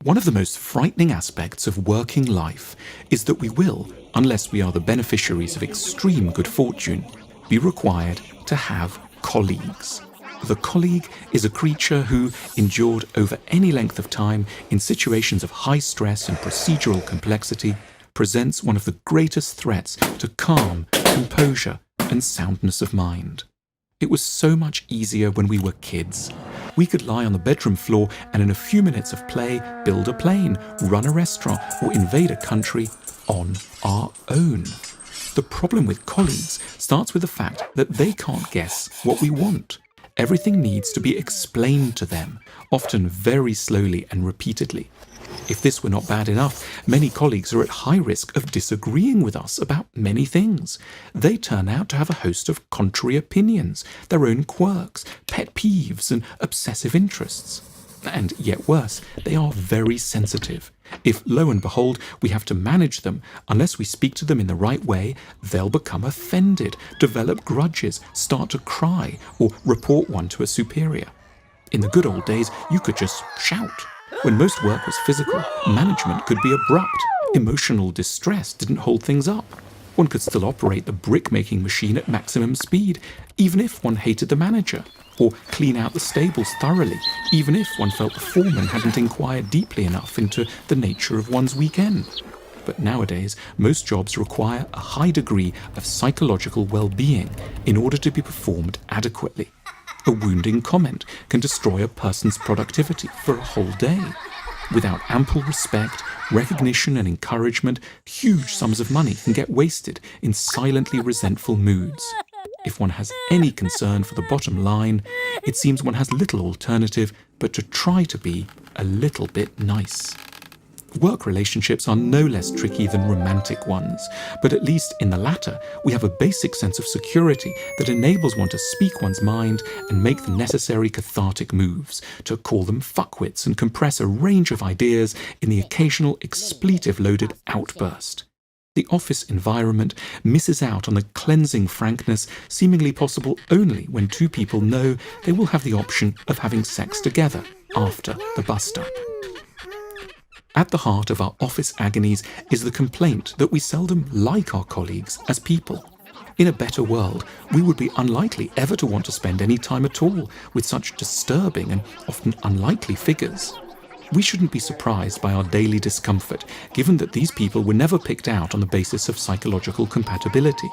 One of the most frightening aspects of working life is that we will, unless we are the beneficiaries of extreme good fortune, be required to have colleagues. The colleague is a creature who, endured over any length of time in situations of high stress and procedural complexity, presents one of the greatest threats to calm, composure, and soundness of mind. It was so much easier when we were kids. We could lie on the bedroom floor and in a few minutes of play build a plane, run a restaurant, or invade a country on our own. The problem with colleagues starts with the fact that they can't guess what we want. Everything needs to be explained to them, often very slowly and repeatedly. If this were not bad enough, many colleagues are at high risk of disagreeing with us about many things. They turn out to have a host of contrary opinions, their own quirks, pet peeves, and obsessive interests. And yet worse, they are very sensitive. If, lo and behold, we have to manage them, unless we speak to them in the right way, they'll become offended, develop grudges, start to cry, or report one to a superior. In the good old days, you could just shout. When most work was physical, management could be abrupt. Emotional distress didn't hold things up. One could still operate the brick-making machine at maximum speed, even if one hated the manager, or clean out the stables thoroughly, even if one felt the foreman hadn't inquired deeply enough into the nature of one's weekend. But nowadays, most jobs require a high degree of psychological well-being in order to be performed adequately. A wounding comment can destroy a person's productivity for a whole day. Without ample respect, recognition, and encouragement, huge sums of money can get wasted in silently resentful moods. If one has any concern for the bottom line, it seems one has little alternative but to try to be a little bit nice. Work relationships are no less tricky than romantic ones, but at least in the latter, we have a basic sense of security that enables one to speak one's mind and make the necessary cathartic moves, to call them fuckwits and compress a range of ideas in the occasional expletive-loaded outburst. The office environment misses out on the cleansing frankness seemingly possible only when two people know they will have the option of having sex together after the bus stop. At the heart of our office agonies is the complaint that we seldom like our colleagues as people. In a better world, we would be unlikely ever to want to spend any time at all with such disturbing and often unlikely figures. We shouldn't be surprised by our daily discomfort, given that these people were never picked out on the basis of psychological compatibility.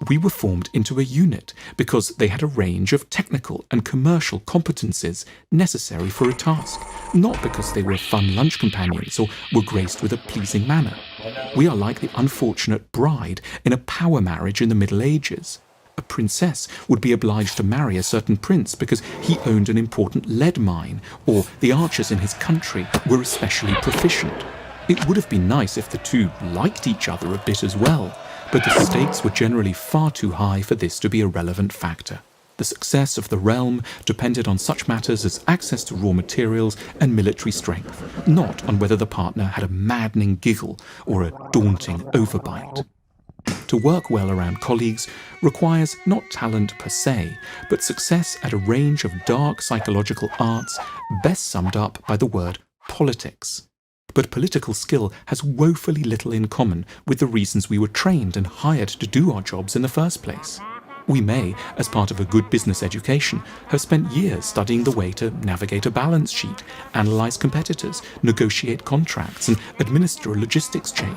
We were formed into a unit because they had a range of technical and commercial competencies necessary for a task, not because they were fun lunch companions or were graced with a pleasing manner. We are like the unfortunate bride in a power marriage in the Middle Ages. A princess would be obliged to marry a certain prince because he owned an important lead mine, or the archers in his country were especially proficient. It would have been nice if the two liked each other a bit as well, but the stakes were generally far too high for this to be a relevant factor. The success of the realm depended on such matters as access to raw materials and military strength, not on whether the partner had a maddening giggle or a daunting overbite. To work well around colleagues requires not talent per se, but success at a range of dark psychological arts best summed up by the word politics. But political skill has woefully little in common with the reasons we were trained and hired to do our jobs in the first place. We may, as part of a good business education, have spent years studying the way to navigate a balance sheet, analyze competitors, negotiate contracts, and administer a logistics chain.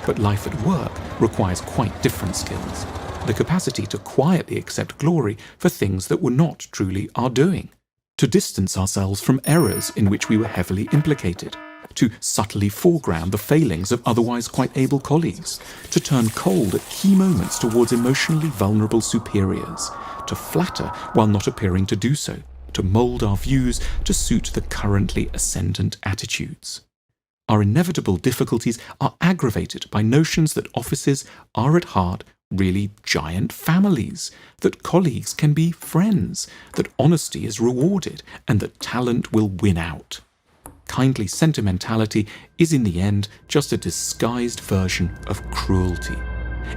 But life at work requires quite different skills. The capacity to quietly accept glory for things that were not truly our doing. To distance ourselves from errors in which we were heavily implicated. To subtly foreground the failings of otherwise quite able colleagues, to turn cold at key moments towards emotionally vulnerable superiors, to flatter while not appearing to do so, to mould our views to suit the currently ascendant attitudes. Our inevitable difficulties are aggravated by notions that offices are at heart really giant families, that colleagues can be friends, that honesty is rewarded, and that talent will win out. Kindly sentimentality is in the end just a disguised version of cruelty.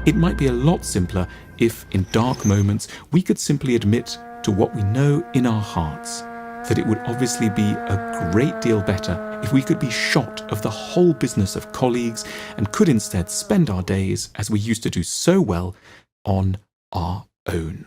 It might be a lot simpler if, in dark moments, we could simply admit to what we know in our hearts, that it would obviously be a great deal better if we could be shot of the whole business of colleagues and could instead spend our days, as we used to do so well, on our own.